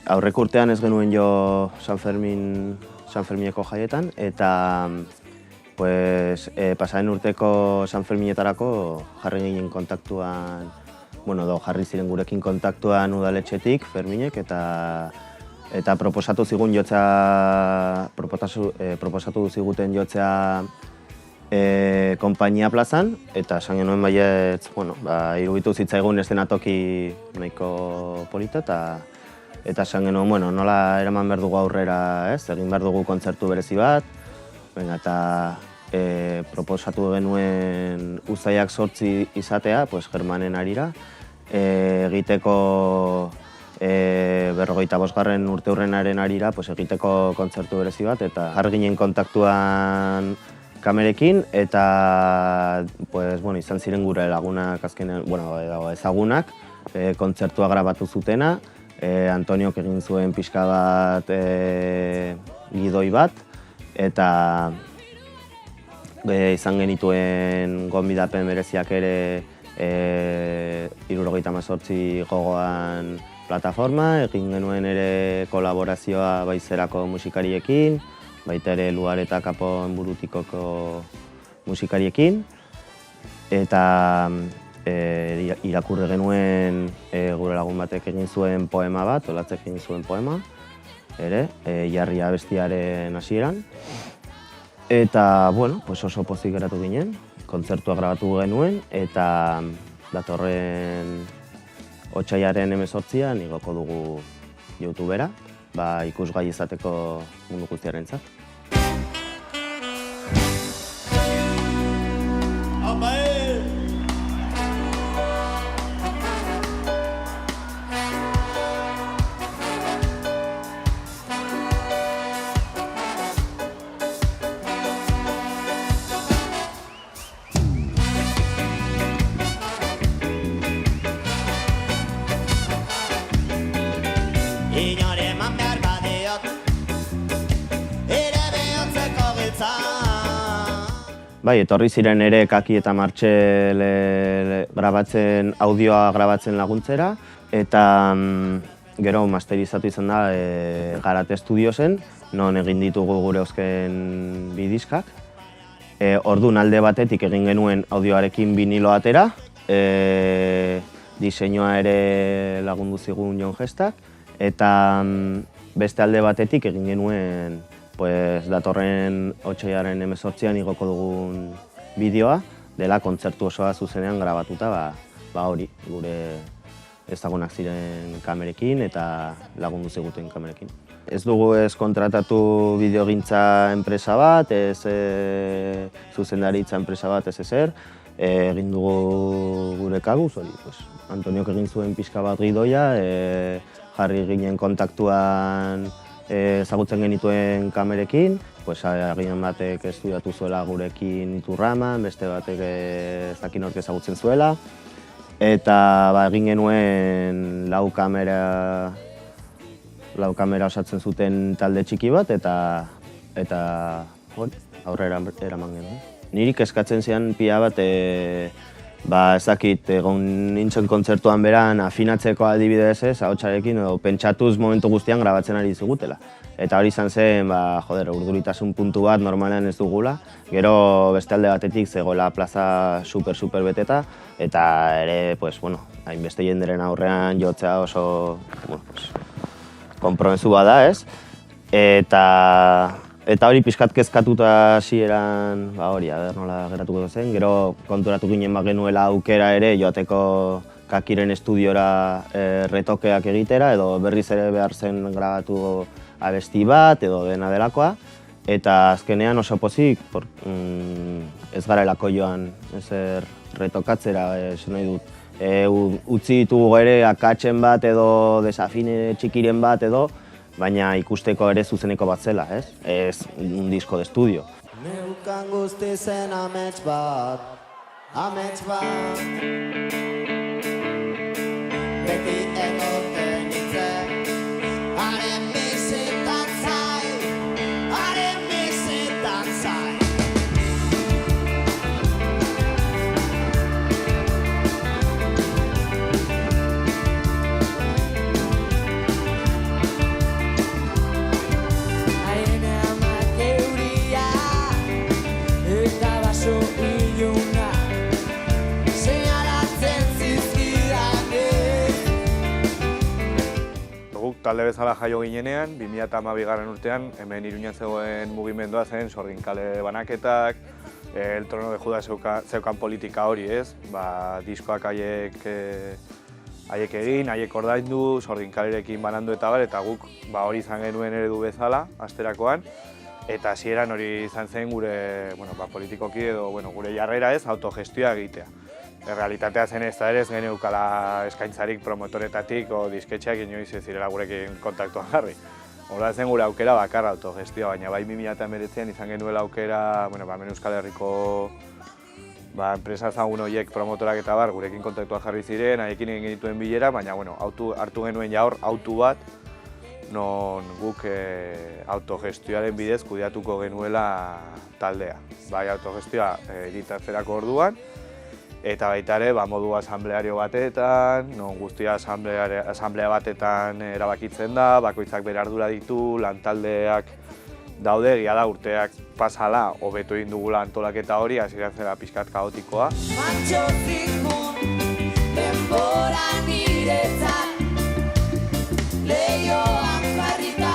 Aurreko urtean ez genuen jo San Fermineko jaietan, eta pasaren urteko San Ferminetarako jarri ginen kontaktuan, jarri ziren gurekin kontaktuan udaletxetik, Ferminek, eta proposatu zigun jotzea, proposatu ziguten jotzea konpainia plazan, eta esan genuen baietz, iruditu zitzaigun eszenatoki nahiko polita, eta esan genuen, nola eraman behar dugu aurrera, egin behar dugu kontzertu berezi bat, eta proposatu genuen uztaiak 8 izatea, Germanen arira, egiteko 45. urteurrenaren arira, egiteko kontzertu berezi bat, eta jarri ginen kontaktuan kamerekin, eta izan ziren gure lagunak azkenean, ezagunak, kontzertua grabatu zutena, Antoniok egin zuen pixka bat gidoi bat, eta izan genituen gonbidapen bereziak ere 78 gogoan plataforma, egin genuen ere kolaborazioa baizerako musikariekin, baita ere Luar eta Kapon burutikoko musikariekin, eta irakurri genuen gure lagun batek egin zuen poema bat, Olatzek egin zuen poema, Jarria bestiaren hasieran. Eta, oso pozik geratu ginen, kontzertua grabatu genuen, eta datorren otsailaren 18an igoko dugu YouTubera, ikusgai izateko mundu guztiarentzat. Etorri ziren ere Kaki eta Martxel grabatzen, audioa grabatzen laguntzera, eta gero masterizatu izan da Garate Studiosen, non egin ditugu gure eusken bi diskak. Orduan alde batetik egin genuen audioarekin vinilo atera, diseinua ere lagundu zigun Jon Gestak, eta beste alde batetik egin genuen datorren otsailaren 18an igoko dugun bideoa, dela kontzertu osoa zuzenean grabatuta, hori, gure ezagunak ziren kamerekin eta lagundu ziguten kamerekin. Ez dugu ez kontratatu bideogintza enpresa bat, ez zuzendaritza enpresa bat, ez ezer, egin dugu gure kabuz, hori, Antoniok egin zuen pixka bat gidoia, jarri ginen kontaktuan ezagutzen genituen kamerekin, agian batek estudiatu zuela gurekin Iturraman, beste batek ez dakin nork ezagutzen zuela, eta egin genuen lau kamera osatzen zuten talde txiki bat, eta aurrera eraman genuen. Nirik eskatzen zian pila bat, ez dakit, egon nintzen kontzertuan beran afinatzeko adibidez ez, ahotsarekin, edo pentsatuz momentu guztian grabatzen ari zigutela. Eta hori izan zen, urduritasun puntu bat normalean ez dugula. Gero beste alde batetik zegoela plaza super beteta, eta ere, hainbeste jenderen aurrean jotzea oso konpromezu bada ez. Eta Eta hori pixkat kezkatuta hasieran, hori, nola geratuko zen. Gero konturatu ginen genuela aukera ere joateko Kakiren estudiora retokeak egitera, edo berriz ere behar zen grabatu abesti bat, edo dena delakoa. Eta azkenean oso pozik, ez garelako joan ezer retokatzera, esan nahi dut. Utzi ditugu ere akatsen bat edo desafine txikiren bat edo, baina ikusteko ere zuzeneko bat zela, ez? Ez un disco de estudio. Neukan guztizen amets bat, beti egoten itzen, haren bizitan zai, haren bizitan zai. Talde bezala jaio ginenean, 2012 urtean, hemen Iruñan zegoen mugimendua zen, sorginkale banaketak, El Trono de Judas zeukan politika hori, ez? Diskoak haiek egin, haiek ordaindu, sorginkalerekin banandu eta bar, eta guk hori izan genuen eredu bezala, asterakoan, eta hasieran hori izan zen gure politikoki edo gure jarrera ez, autogestioa egitea. Realitatea zen ez da ere ez geneukala eskaintzarik promotoretatik o disketxeak inoiz ez zirela gurekin kontaktuan jarri. Horra zen gure aukera bakarra autogestioa, baina bai 2019an izan genuela aukera, hemen Euskal Herriko enpresa ezagun horiek promotorak eta bar gurekin kontaktuan jarri ziren, haiekin egin genituen bilera, baina hartu genuen ja hor autu bat, non guk autogestioaren bidez kudeatuko genuela taldea. Bai autogestioa editatzerako orduan, eta baita ere modu asambleario batetan, non guztia asamblea batetan erabakitzen da, bakoitzak bere ardura ditu, lantaldeak daude, egia da urteak pasala, hobetu egin dugula antolaketa hori, hasieran zela pixkat kaotikoa. Mantxo zikun, denbora niretzat, lehioan jarrita,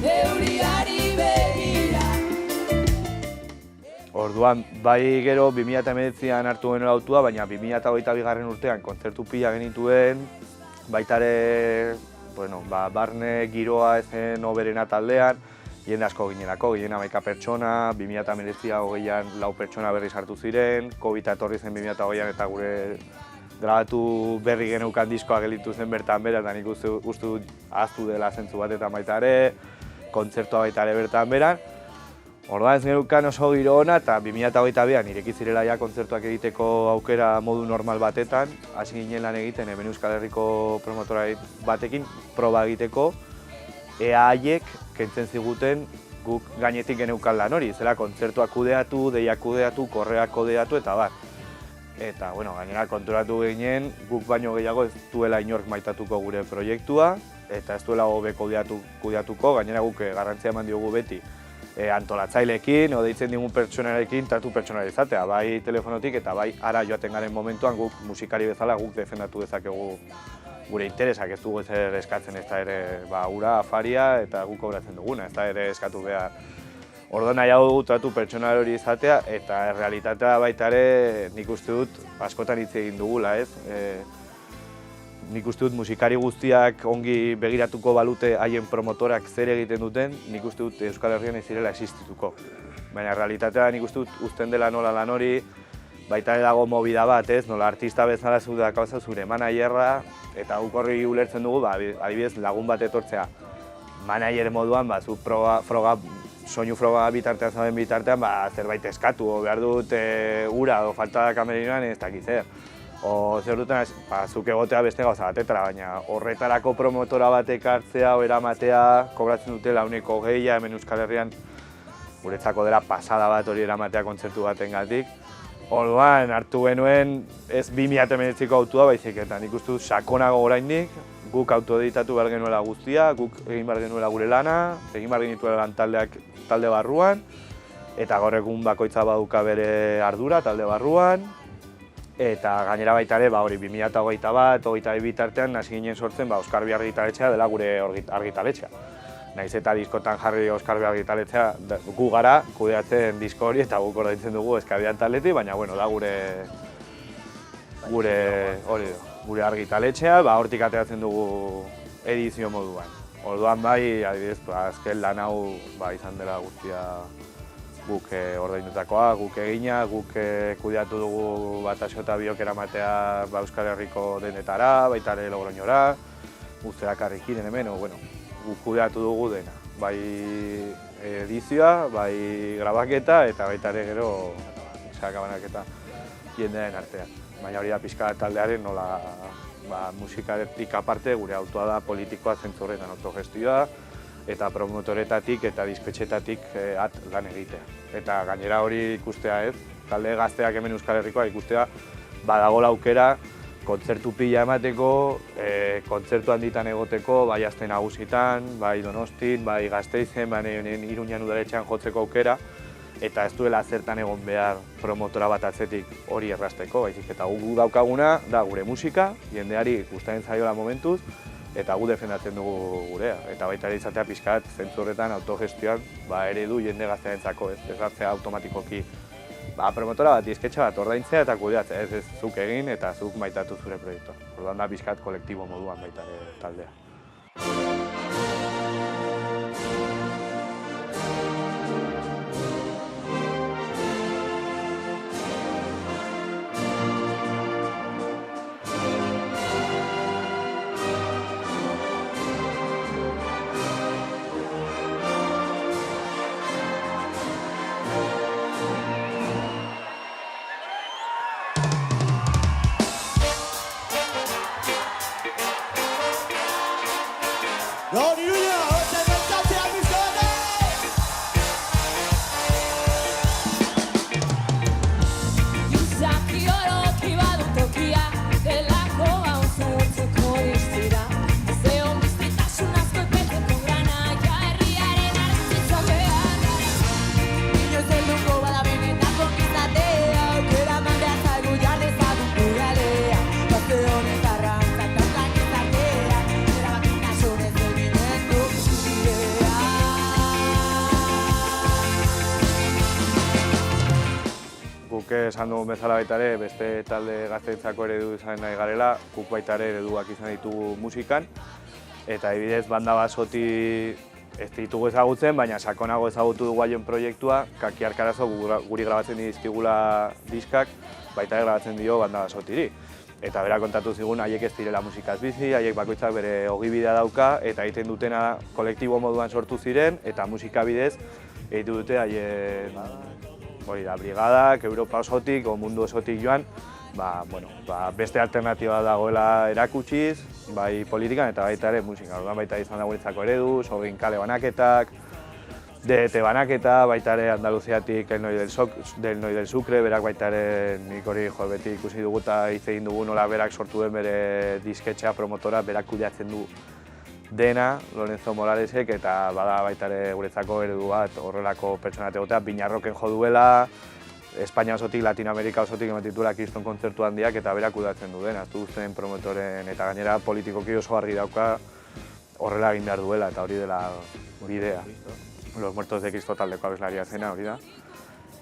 euriari begira. Orduan, bai gero 2019an hartu genuen autua, baina 2022 urtean kontzertu pila genituen, baita ere, barne giroa ezen oberena taldean, jende asko ginelako, ginen 11 pertsona, 2019an 4 pertsona berriz hartu ziren, COVID etorri zen 2020an eta gure grabatu berri geneukan diskoa gelditu zen bertan bera, eta nik uste dut ahaztu dela zentzu batetan baita ere, kontzertua baita ere bertan beran. Orduan ez geneukan oso giro ona eta 2022an ireki zirela ja kontzertuak egiteko aukera modu normal batetan, hasi ginen lan egiten hemen Euskal Herriko promotora batekin proba egiteko, ea haiek kentzen ziguten guk gainetik geneukan lan hori, zela kontzertuak kudeatu, deiak kudeatu, korreak kudeatu eta bar. Eta, gainera konturatu ginen, guk baino gehiago ez duela inork maitatuko gure proiektua, eta ez duela hobe kudeatuko, gainera guk garrantzia eman diogu beti antolatzaileekin, deitzen digun pertsonarekin tratu pertsonalizatea, bai telefonotik eta bai ara joaten garen momentuan guk musikari bezala guk defendatu dezakegu gure interesak, ez dugu ezer eskatzen ez da ere ura, afaria eta guk kobratzen duguna, ez da ere eskatu behar. Orduan nahiago tratu pertsonal hori izatea eta realitatea baita ere nik uste dut askotan hitz egin dugula, ez? Nik uste dut musikari guztiak ongi begiratuko balute haien promotorak zer egiten duten, nik uste dut Euskal Herrian ez zirela existituko. Baina realitatea nik uste dut uzten dela nola lan hori, baita ere dago movida bat, ez? Nola artista bezala zure managerra, eta guk horri ulertzen dugu, adibidez lagun bat etortzea manager moduan, zu soinu froga bitartean zauden bitartean, zerbait eskatu, behar dut ura o falta da kamerinoan ez dakit zer. O zer duten, zuk egotea beste gauza batetara, baina horretarako promotora batek hartzea o eramatea kobratzen dutela uneko gehia hemen Euskal Herrian guretzako dela pasada bat hori eramatea kontzertu batengatik. Orduan hartu genuen ez 2019ko autua baizik eta nik uste dut sakonago oraindik, guk autoeditatu behar genuela guztia, guk egin behar genuela gure lana, egin behar genituela lan talde barruan, eta gaur egun bakoitza baduka bere ardura talde barruan, eta gainera baita ere, hori 2021-2022 bitartean hasi ginen sortzen Euskal Bi argitaletxea dela gure argitaletxea. Naiz eta diskotan jarri Oskar argitaletzea, gu gara kudeatzen disko hori eta guk ordaintzen dugu Eskabian taletik, baina bueno, da gure argitaletxea, hortik ateratzen dugu edizio moduan. Orduan bai, adibidez, azken lan hau izan dela guztia guk ordaindutakoa, guk egina, guk kudeatu dugu Bataxo eta Biok eramatea Euskal Herriko denetara, baita ere Logroñora, guztiak harrikiren hemen, guk kudeatu dugu dena. Bai edizioa, bai grabaketa eta baita ere gero sakabanaketa jendearen artean. Baina hori da pixka taldearen nola musikaretik aparte gure autoa da politikoa zentzu horretan autogestioa eta promotoretatik eta disketxetatik lan egitea. Eta gainera hori ikustea ez, talde gazteak hemen Euskal Herrikoa ikustea badagola aukera kontzertu pila emateko, kontzertu handitan egoteko, bai Aste Nagusitan, bai Donostin, bai Gasteizen, bai Iruñan udaletxean jotzeko aukera, eta ez duela zertan egon behar promotora bat atzetik hori errazteko, baizik eta gu daukaguna da gure musika, jendeari gustatzen zaiola momentuz, eta gu defendatzen dugu gurea. Eta baita ere izatea pixkat, zentzu horretan autogestioan eredu jende gaztearentzako, ez hartzea automatikoki promotora bat, disketxa bat ordaintzea eta kudeatzea, ez zuk egin eta zuk maitatu zure proiektua. Orduan da pixkat kolektibo moduan baita ere taldea. Esan dugun bezala baita ere, beste talde gazteentzako eredu izan nahi garela, guk baita ere ereduak izan ditugu musikan, eta adibidez banda Basoti ez ditugu ezagutzen, baina sakonago ezagutu dugu haien proiektua, Kaki Arkarazo guri grabatzen dizkigula diskak, baita ere grabatzen dio banda Basotiri. Eta bera kontatu zigun haiek ez direla musikaz bizi, haiek bakoitzak bere ogibidea dauka, eta egiten dutena kolektibo moduan sortu ziren, eta musika bidez egiten dute haien hori da, brigadak, Europa osotik, o mundu osotik joan, beste alternatiba dagoela erakutsiz, bai politikan eta baita ere musika. Orduan baita izan da guretzako eredu, Sogin kale banaketak, DT banaketa, baita ere Andaluziatik El Noi del Sucre, berak baita ere nik hori beti ikusi dugu eta hitz egin dugu nola berak sortu den bere disketxea promotora, berak kudeatzen du dena, Lorenzo Moralesek, eta bada baita ere guretzako eredu bat horrelako pertsonat egotea, Binarroken jo duela, Espainia osotik, Latinoamerika osotik ematen dituela kriston kontzertu handiak eta berak kudeatzen du dena, du zen promotoren eta gainera politikoki oso argi dauka horrela egin behar duela eta hori dela bidea. Los Muertos de Cristo taldeko abeslaria zena hori da.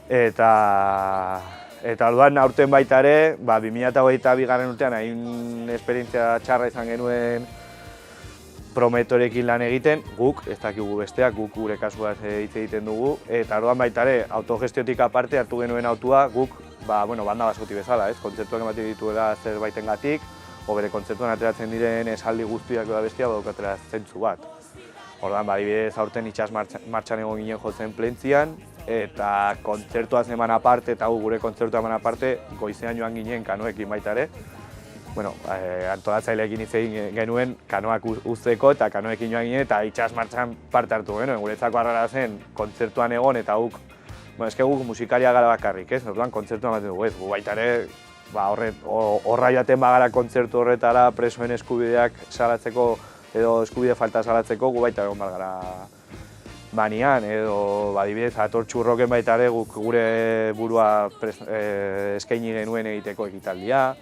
Eta orduan aurten baita ere, 2022 urtean hain esperientzia txarra izan genuen prometorekin lan egiten, guk, ez dakigu besteak, guk gure kasuaz hitz egiten dugu, eta orduan baita ere, autogestiotik aparte hartu genuen autua, guk, banda Basoti bezala, kontzertuak ematen dituela zerbaitengatik, bere kontzertuan ateratzen diren esaldi guztiak da bestia, badaukatela zentzu bat. Orduan, adibidez, aurten itxas martxan egon ginen jotzen Plentzian, eta kontzertua eman aparte, eta gure kontzertua eman aparte, goizean joan ginen kanoekin baita ere. Antolatzaileekin hitz egin genuen kanoak uzteko eta kanoekin joan ginen eta itxas martxan parte hartu genuen. Guretzako arrara zen kontzertuan egon eta guk musikaria gara bakarrik, ez? Orduan kontzertua ematen dugu, ez? Gu baita ere, horra joaten bagara kontzertu horretara presoen eskubideak salatzeko edo eskubide falta salatzeko, gu baita egon gara banian, edo adibidez Atortxurroken baita ere guk gure burua eskaini genuen egiteko ekitaldia.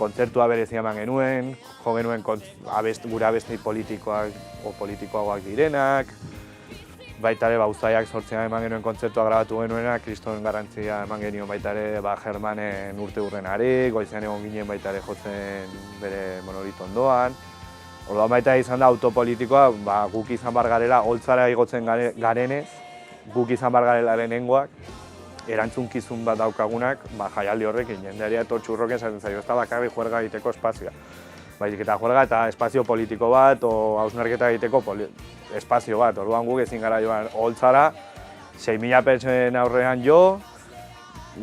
kontzertua berezia eman genuen, jo genuen gure abesti politikoagoak direnak, baita ere Uztaiak 8 eman genuen kontzertua grabatu genuena, kriston garrantzia eman genuen baita ere Germanen urte hurrenari, goizean egon ginen baita ere jotzen bere monolito ondoan. Orduan baita izan da autopolitikoa, guk izan bar garela, holtzara igotzen garenez, guk izan bar garela lehenengoak, erantzunkizun bat daukagunak, jaialdi horrekin, jendeari eta txurroken esaten zaio, ez da bakarrik juerga egiteko espazioa. Baizik eta juerga eta espazio politiko bat, o hausnarketa egiteko espazio bat. Orduan guk ezin gara joan holtzara, 6.000 pertsonen aurrean jo,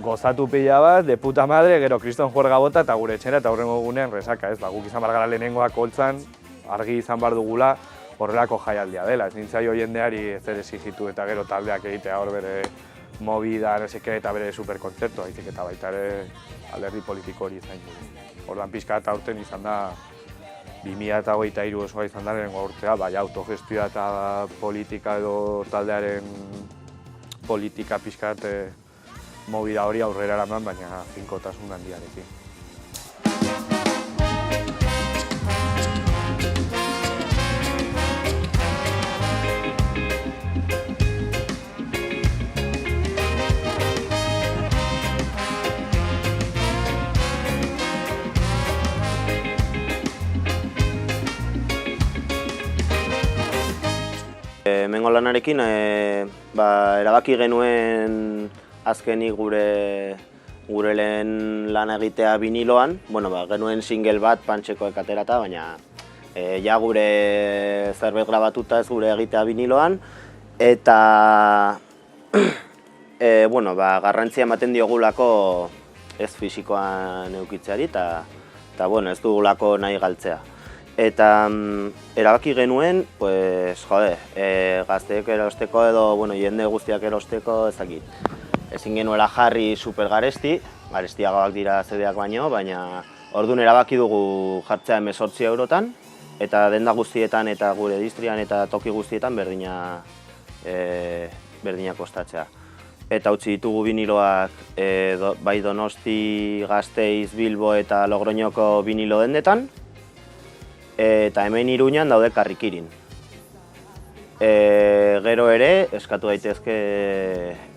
gozatu pila bat, de puta madre, gero kriston juerga bota eta gure etxera eta hurrengo egunean resaka, ez? Guk izan bar gara lehenengoak holtzan, argi izan bar dugula horrelako jaialdia dela. Ez nintzaio jendeari ezer exigitu eta gero taldeak egitea hor bere movida, neseke eta bere superkontzertu, haizik eta baita ere alderdi politiko hori izan dugu. Orduan pixka eta aurten izan da 2023 osoa izan da lehenengo urtea, baina autogestioa eta politika edo taldearen politika pixka movida hori aurrera eraman, baina finkotasun handiarekin. Hemengo lanarekin erabaki genuen azkenik gure lehen lan egitea biniloan, genuen single bat Pantxekoek aterata, baina ja gure zerbait grabatuta ez gure egitea biniloan, eta garrantzia ematen diogulako ez fisikoan eukitzeari, eta ez dugulako nahi galtzea. Eta erabaki genuen, gazteek erosteko edo jende guztiak erosteko ezakit. Ezin genuela jarri super garestiagoak dira zedeak baina orduan erabaki dugu jartzea 18 eurotan, eta denda guztietan eta gure distrian eta toki guztietan berdina kostatzea. Eta utzi ditugu biniloak bai Donosti, Gasteiz, Bilbo eta Logroñoko binilo dendetan, eta hemen Iruñan daude Karrikirin. Gero ere, eskatu daitezke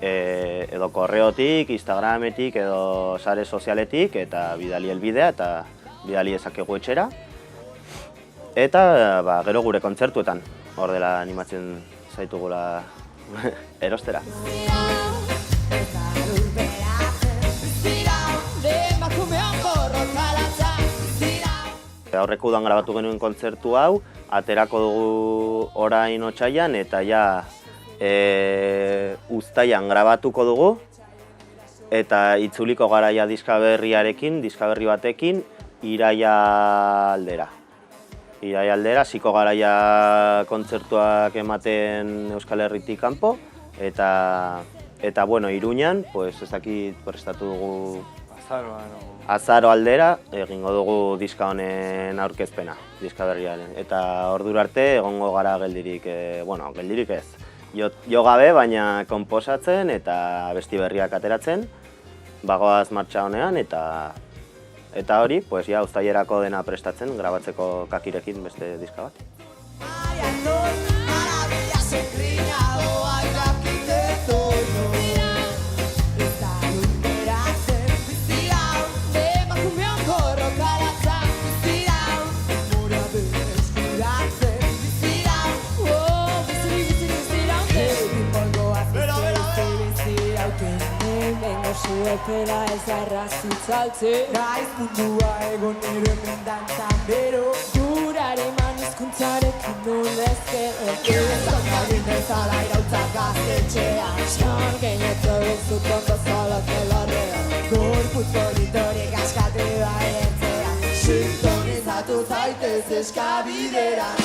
edo korreotik, Instagrametik edo sare sozialetik, eta bidali helbidea eta bidali ezakegu etxera. Eta gero gure kontzertuetan, hor dela animatzen zaitugula erostera. Aurreko udan grabatu genuen kontzertu hau, aterako dugu orain otsailean eta ja uztailan grabatuko dugu eta itzuliko garaia diska berri batekin iraila aldera. Iraila aldera, hasiko garaia kontzertuak ematen Euskal Herritik kanpo eta Iruñan, ez dakit prestatu dugu Azaro aldera egingo dugu diska honen aurkezpena, diska berriaren. Eta ordura arte egongo gara geldirik ez. Jo gabe, baina konposatzen eta abesti berriak ateratzen, bagoaz martxa honean eta hori, uztailerako dena prestatzen, grabatzeko Kakirekin beste diska bat. Zuepela ez arrazitzaltze Gaiz mundua egon nire mendantzan bero Gurare manizkuntzarekin nolezke Ezakagin bezala irautzak gaztetxean Xan geinetzo bezutoko zolok elorrean Gorputz politorik askatu barentzera Sintonizatu zaitez eskabideran